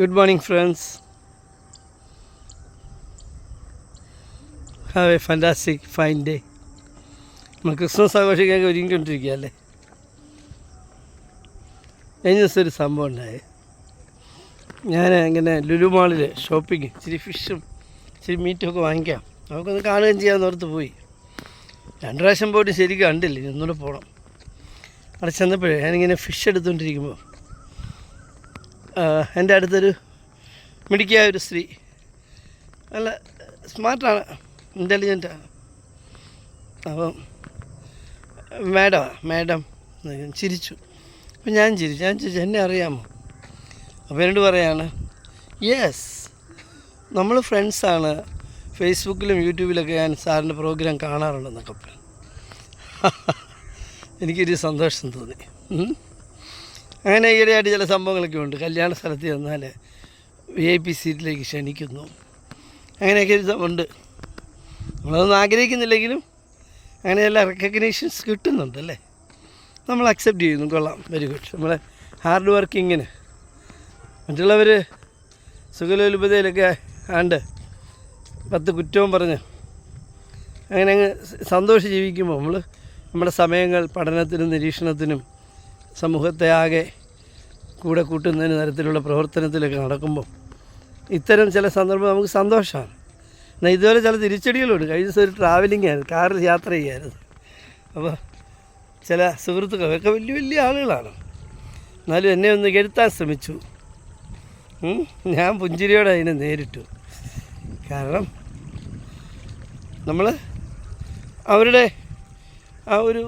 Good morning, friends. Have a fantastic, fine day. നമ്മൾ Christmas ആഘോഷിക്കാൻ ഒരുങ്ങിക്കൊണ്ടിരിക്കുകയല്ലേ. കഴിഞ്ഞ ദിവസം ഒരു സംഭവം ഉണ്ടായി. ഞാൻ ഇങ്ങനെ ലുലു മാളിൽ ഷോപ്പിങ് ഇച്ചിരി ഫിഷും ഇച്ചിരി മീറ്റുമൊക്കെ വാങ്ങിക്കാം, നമുക്കൊന്ന് കാണുകയും ചെയ്യാമെന്ന് ഓർത്ത് പോയി. 2 പ്രാവശ്യം പോയിട്ട് ശരിക്കും കണ്ടില്ല, ഒന്നുകൂടെ പോകണം. അവിടെ ചെന്നപ്പോഴേ ഞാനിങ്ങനെ ഫിഷ് എടുത്തുകൊണ്ടിരിക്കുമ്പോൾ എൻ്റെ അടുത്തൊരു മിടുക്കിയായ ഒരു സ്ത്രീ, നല്ല സ്മാർട്ടാണ്, ഇൻ്റലിജൻറ്റാണ്. അപ്പം മാഡം ചിരിച്ചു. അപ്പം ഞാൻ ചിരിച്ചു എന്നെ അറിയാമോ? അപ്പോൾ എന്നോട് പറയാണ്, യെസ്, നമ്മൾ ഫ്രണ്ട്സാണ്, ഫേസ്ബുക്കിലും യൂട്യൂബിലൊക്കെ ഞാൻ സാറിൻ്റെ പ്രോഗ്രാം കാണാറുണ്ടെന്നൊക്കെ പറഞ്ഞു. എനിക്കൊരു സന്തോഷം തോന്നി. അങ്ങനെ ഈയിടെയായിട്ട് ചില സംഭവങ്ങളൊക്കെ ഉണ്ട്. കല്യാണ സ്ഥലത്ത് ചെന്നാൽ VIP സീറ്റിലേക്ക് ക്ഷണിക്കുന്നു, അങ്ങനെയൊക്കെ ഒരു ഉണ്ട്. നമ്മളതൊന്നും ആഗ്രഹിക്കുന്നില്ലെങ്കിലും അങ്ങനെ എല്ലാ റെക്കഗ്നീഷൻസ് കിട്ടുന്നുണ്ടല്ലേ, നമ്മൾ അക്സെപ്റ്റ് ചെയ്യുന്നു. കൊള്ളാം, വെരി ഗുഡ്. നമ്മളെ ഹാർഡ് വർക്കിങ്ങിന് മറ്റുള്ളവർ സുഖലോലുപതയിലൊക്കെ ആണ്ട് 10 കുറ്റവും പറഞ്ഞ് അങ്ങനെ അങ്ങ് സന്തോഷിച്ച് ജീവിക്കുമ്പോൾ നമ്മൾ നമ്മുടെ സമയങ്ങൾ പഠനത്തിനും നിരീക്ഷണത്തിനും സമൂഹത്തെ ആകെ കൂടെ കൂട്ടുന്നതിന് തരത്തിലുള്ള പ്രവർത്തനത്തിലൊക്കെ നടക്കുമ്പോൾ ഇത്തരം ചില സന്ദർഭം നമുക്ക് സന്തോഷമാണ്. എന്നാൽ ഇതുപോലെ ചില തിരിച്ചടികളുണ്ട്. കഴിഞ്ഞ ദിവസം ഒരു ട്രാവലിംഗ് ആയിരുന്നു, കാറിൽ യാത്ര ചെയ്യായിരുന്നു. അപ്പോൾ ചില സുഹൃത്തുക്കളൊക്കെ വലിയ വലിയ ആളുകളാണ്, എന്നാലും എന്നെ ഒന്ന് കെടുത്താൻ ശ്രമിച്ചു. ഞാൻ പുഞ്ചിരിയോടെ അതിനെ നേരിട്ടു. കാരണം നമ്മൾ അവരുടെ ആ ഒരു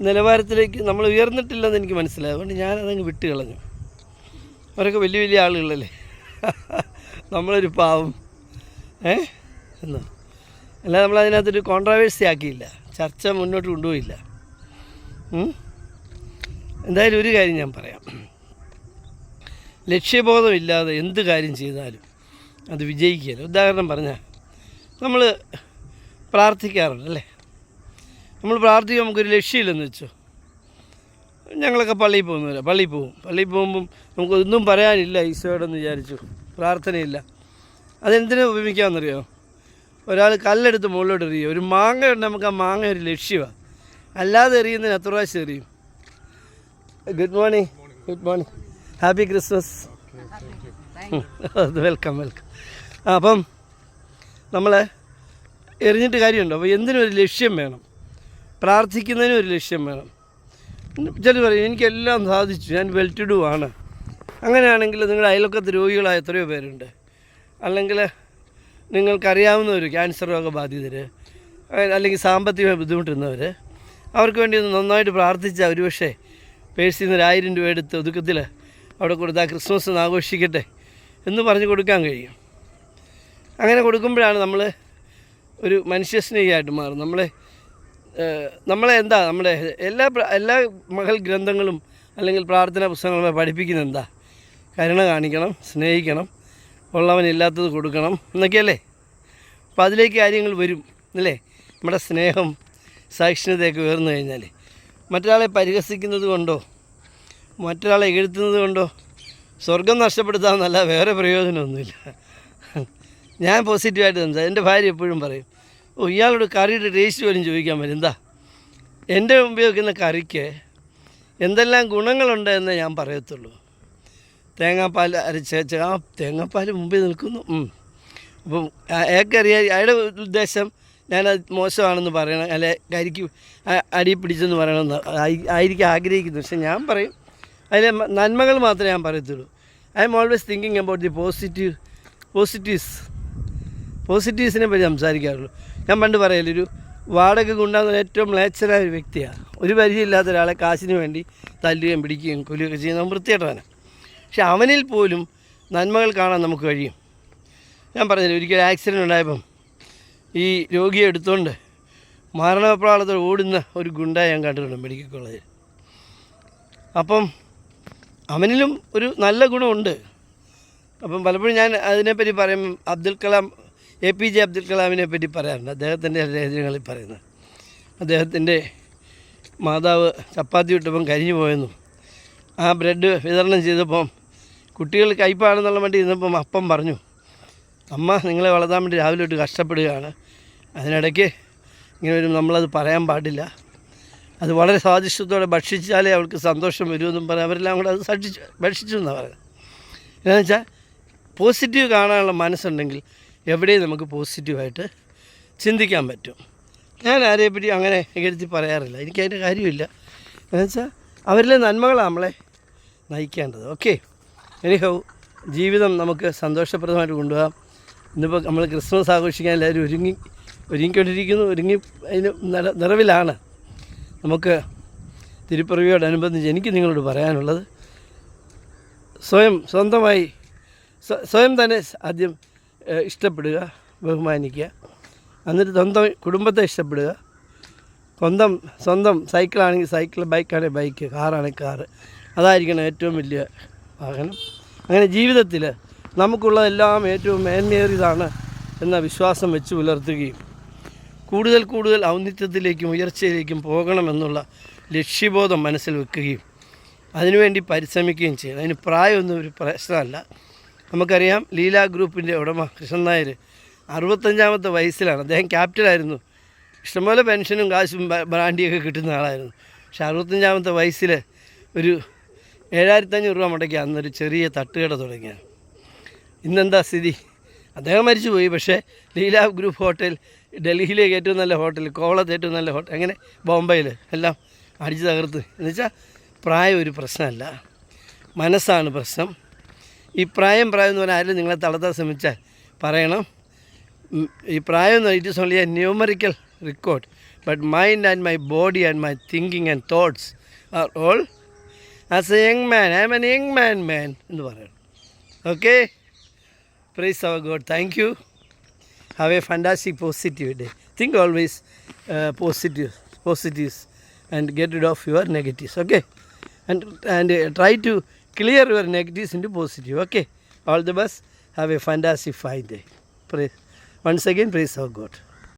നിലവാരത്തിലേക്ക് നമ്മൾ ഉയർന്നിട്ടില്ലെന്ന് എനിക്ക് മനസ്സിലായി. അതുകൊണ്ട് ഞാനതങ്ങ് വിട്ട് കളഞ്ഞു. അവരൊക്കെ വലിയ വലിയ ആളുകളല്ലേ, നമ്മളൊരു പാവം എന്ന്. അല്ലാതെ നമ്മളതിനകത്തൊരു കോൺട്രവേഴ്സി ആക്കിയില്ല, ചർച്ച മുന്നോട്ട് കൊണ്ടുപോയില്ല. എന്തായാലും ഒരു കാര്യം ഞാൻ പറയാം, ലക്ഷ്യബോധമില്ലാതെ എന്ത് കാര്യം ചെയ്താലും അത് വിജയിക്കുകയില്ല. ഉദാഹരണം പറഞ്ഞാൽ നമ്മൾ പ്രാർത്ഥിക്കാറുണ്ട്, നമ്മൾ പ്രാർത്ഥിക്കുക, നമുക്കൊരു ലക്ഷ്യമില്ലെന്ന് വെച്ചോ. ഞങ്ങളൊക്കെ പള്ളിയിൽ പോകുന്നവരാ, പള്ളിയിൽ പോകുമ്പം നമുക്കൊന്നും പറയാനില്ല ഈശോയോടെന്ന് വിചാരിച്ചു, പ്രാർത്ഥനയില്ല. അതെന്തിനാ ഉപയോഗിക്കാമെന്നറിയോ? ഒരാൾ കല്ലെടുത്ത് മുകളിലോട്ട് എറിയുക, ഒരു മാങ്ങ ഉണ്ട്, നമുക്ക് ആ മാങ്ങ ഒരു ലക്ഷ്യമാണ്. അല്ലാതെ എറിയുന്നതിന് എത്ര പ്രാവശ്യം എറിയും? Good morning, happy Christmas. Welcome. അപ്പം നമ്മൾ എറിഞ്ഞിട്ട് കാര്യമുണ്ടോ? അപ്പോൾ എന്തിനും ഒരു ലക്ഷ്യം വേണം, പ്രാർത്ഥിക്കുന്നതിനും ഒരു ലക്ഷ്യം വേണം. ചിലർ പറയും എനിക്കെല്ലാം സാധിച്ചു, ഞാൻ വെൽ ടു ഡു ആണ്. അങ്ങനെയാണെങ്കിൽ നിങ്ങളുടെ അയൽവക്കത്ത് രോഗികളായ എത്രയോ പേരുണ്ട്, അല്ലെങ്കിൽ നിങ്ങൾക്കറിയാവുന്ന ഒരു ക്യാൻസർ രോഗബാധിതർ, അല്ലെങ്കിൽ സാമ്പത്തികമായി ബുദ്ധിമുട്ടുന്നവർ, അവർക്ക് വേണ്ടി ഒന്ന് നന്നായിട്ട് പ്രാർത്ഥിച്ചാൽ ഒരുപക്ഷെ പേഴ്സിൽ നിന്ന് 1000 രൂപ എടുത്ത് ഒതുക്കത്തിൽ അവിടെ കൊടുത്താൽ ക്രിസ്മസ് ഒന്ന് ആഘോഷിക്കട്ടെ എന്ന് പറഞ്ഞ് കൊടുക്കാൻ കഴിയും. അങ്ങനെ കൊടുക്കുമ്പോഴാണ് നമ്മൾ ഒരു മനുഷ്യസ്നേഹിയായിട്ട് മാറും. നമ്മളെ എന്താ നമ്മുടെ എല്ലാ മഹൽ ഗ്രന്ഥങ്ങളും അല്ലെങ്കിൽ പ്രാർത്ഥനാ പുസ്തകങ്ങളും പഠിപ്പിക്കുന്നത് എന്താ? കരുണ കാണിക്കണം, സ്നേഹിക്കണം, ഉള്ളവനില്ലാത്തത് കൊടുക്കണം എന്നൊക്കെയല്ലേ. അപ്പോൾ അതിലേക്ക് കാര്യങ്ങൾ വരും അല്ലേ. നമ്മുടെ സ്നേഹം സഹിഷ്ണുതയൊക്കെ ഉയർന്നു കഴിഞ്ഞാൽ മറ്റൊരാളെ പരിഹസിക്കുന്നത് കൊണ്ടോ മറ്റൊരാളെ എഴുത്തുന്നത് കൊണ്ടോ സ്വർഗം നഷ്ടപ്പെടുത്താമെന്നല്ല, വേറെ പ്രയോജനമൊന്നുമില്ല. ഞാൻ പോസിറ്റീവായിട്ട് സംസാരിക്കും. എൻ്റെ ഭാര്യ എപ്പോഴും പറയും, ഇയാളോട് കറിയുടെ ടേസ്റ്റ് പോലും ചോദിക്കാൻ പറ്റും. എന്താ എൻ്റെ മുമ്പിൽ വയ്ക്കുന്ന കറിക്ക് എന്തെല്ലാം ഗുണങ്ങളുണ്ട് എന്ന് ഞാൻ പറയത്തുള്ളൂ. തേങ്ങാപ്പാൽ അരച്ച് ആ തേങ്ങാപ്പാൽ മുമ്പിൽ നിൽക്കുന്നു. അപ്പം അയാൾക്കറിയാം, അയാളുടെ ഉദ്ദേശം ഞാനത് മോശമാണെന്ന് പറയണം, അല്ലെ കരിക്ക് അടി പിടിച്ചെന്ന് പറയണമെന്ന് ആയിരിക്കും ആഗ്രഹിക്കുന്നത്. പക്ഷെ ഞാൻ പറയും അതിലെ നന്മകൾ മാത്രമേ ഞാൻ പറയത്തുള്ളൂ. I am always thinking about the പോസിറ്റീവ്സിനെ പറ്റി സംസാരിക്കാറുള്ളൂ. ഞാൻ പണ്ട് പറയല്ലോ, ഒരു വാടക കൊണ്ടാകുന്ന ഏറ്റവും മ്ലേച്ഛനായ ഒരു വ്യക്തിയാണ്. ഒരു പരിചയമില്ലാത്ത ഒരാളെ കാശിന് വേണ്ടി തല്ലുകയും പിടിക്കുകയും കൊല്ലുകയൊക്കെ ചെയ്യുന്ന വൃത്തികെട്ടവനാണ്. പക്ഷെ അവനിൽ പോലും നന്മകൾ കാണാൻ നമുക്ക് കഴിയും. ഞാൻ പറഞ്ഞില്ല, ഒരിക്കലും ആക്സിഡൻറ്റ് ഉണ്ടായപ്പം ഈ രോഗിയെ എടുത്തുകൊണ്ട് മരണപ്രാളത്തോടെ ഓടുന്ന ഒരു ഗുണ്ടയെ ഞാൻ കണ്ടിട്ടുണ്ട് മെഡിക്കൽ കോളേജിൽ. അപ്പം അവനിലും ഒരു നല്ല ഗുണമുണ്ട്. അപ്പം പലപ്പോഴും ഞാൻ അതിനെപ്പറ്റി പറയും, APJ അബ്ദുൽ കലാമിനെ പറ്റി പറയാറുണ്ട്. അദ്ദേഹത്തിൻ്റെ രചനകളിൽ പറയുന്നത്, അദ്ദേഹത്തിൻ്റെ മാതാവ് ചപ്പാത്തി ഇട്ടപ്പം കരിഞ്ഞു പോയെന്നും ആ ബ്രെഡ് വിതരണം ചെയ്തപ്പം കുട്ടികൾ കയ്പാണെന്നുള്ള വേണ്ടി ഇന്നിപ്പം അപ്പം പറഞ്ഞു, അമ്മ നിങ്ങളെ വളർത്താൻ വേണ്ടി രാവിലെ തൊട്ട് കഷ്ടപ്പെടുകയാണ്, അതിനിടയ്ക്ക് ഇങ്ങനെ വരും, നമ്മളത് പറയാൻ പാടില്ല, അത് വളരെ സ്വാദിഷ്ടത്തോടെ ഭക്ഷിച്ചാലേ അവൾക്ക് സന്തോഷം വരുമെന്നും പറയാം. അവരെല്ലാം കൂടെ അത് ഭക്ഷിച്ചു എന്നാണ് പറയുന്നത്. എന്താണെന്ന് വെച്ചാൽ പോസിറ്റീവ് കാണാനുള്ള മനസ്സുണ്ടെങ്കിൽ എവിടെയും നമുക്ക് പോസിറ്റീവായിട്ട് ചിന്തിക്കാൻ പറ്റും. ഞാൻ ആരെപ്പറ്റി അങ്ങനെ ഇകഴ്ത്തി പറയാറില്ല, എനിക്കതിൻ്റെ കാര്യമില്ല. എന്നുവെച്ചാൽ അവരിലെ നന്മകളാണ് നമ്മളെ നയിക്കേണ്ടത്. ഓക്കെ, എനിഹൗ ജീവിതം നമുക്ക് സന്തോഷപ്രദമായിട്ട് കൊണ്ടുപോകാം. ഇന്നിപ്പോൾ നമ്മൾ ക്രിസ്മസ് ആഘോഷിക്കാൻ എല്ലാവരും ഒരുങ്ങിക്കൊണ്ടിരിക്കുന്നു, അതിന് നിറവിലാണ്. നമുക്ക് തിരുപ്പിറവിയോടനുബന്ധിച്ച് എനിക്ക് നിങ്ങളോട് പറയാനുള്ളത്, സ്വയം തന്നെ ആദ്യം ഇഷ്ടപ്പെടുക, ബഹുമാനിക്കുക, എന്നിട്ട് സ്വന്തം കുടുംബത്തെ ഇഷ്ടപ്പെടുക, സ്വന്തം സൈക്കിളാണെങ്കിൽ സൈക്കിൾ, ബൈക്കാണെങ്കിൽ ബൈക്ക്, കാറാണെങ്കിൽ കാറ്, അതായിരിക്കണം ഏറ്റവും വലിയ വാഹനം. അങ്ങനെ ജീവിതത്തിൽ നമുക്കുള്ളതെല്ലാം ഏറ്റവും മേന്മയേറിയതാണ് എന്ന വിശ്വാസം വെച്ച് പുലർത്തുകയും കൂടുതൽ ഔന്നിത്യത്തിലേക്കും ഉയർച്ചയിലേക്കും പോകണമെന്നുള്ള ലക്ഷ്യബോധം മനസ്സിൽ വെക്കുകയും അതിനുവേണ്ടി പരിശ്രമിക്കുകയും ചെയ്യണം. അതിന് പ്രായമൊന്നും ഒരു പ്രശ്നമല്ല. നമുക്കറിയാം, ലീല ഗ്രൂപ്പിൻ്റെ ഉടമ കൃഷ്ണൻ നായർ 65-ാമത്തെ വയസ്സിലാണ്. അദ്ദേഹം ക്യാപ്റ്റനായിരുന്നു. ഇഷ്ടംപോലെ പെൻഷനും കാശും ബ്രാൻഡിയൊക്കെ കിട്ടുന്ന ആളായിരുന്നു. പക്ഷെ 65-ാമത്തെ വയസ്സിൽ ഒരു 7,500 രൂപ മുടക്കി അന്നൊരു ചെറിയ തട്ടുകട തുടങ്ങിയാണ്. ഇന്നെന്താ സ്ഥിതി? അദ്ദേഹം മരിച്ചു പോയി. പക്ഷേ ലീല ഗ്രൂപ്പ് ഹോട്ടൽ, ഡൽഹിയിലേക്ക് ഏറ്റവും നല്ല ഹോട്ടൽ, കോവളത്ത് ഏറ്റവും നല്ല ഹോട്ടൽ, അങ്ങനെ ബോംബെയിൽ എല്ലാം അടിച്ചു തകർത്ത്. എന്നുവെച്ചാൽ പ്രായം ഒരു പ്രശ്നമല്ല, മനസ്സാണ് പ്രശ്നം. ഈ പ്രായം എന്ന് പറഞ്ഞാൽ ആരും നിങ്ങളെ തളർത്താൻ ശ്രമിച്ചാൽ പറയണം, ഈ പ്രായം എന്ന് പറഞ്ഞാൽ it is only a numerical record, but mind and my body and my thinking and thoughts are all as a young man. I am an young man എന്ന് പറയണം. Okay, praise our God. Thank you. Have a fantastic positive day. Think always positives and get rid of your negatives. Okay, and try to clear your negatives into positive. Okay, all the best. Have a fantastic fine day. Once again, praise our God.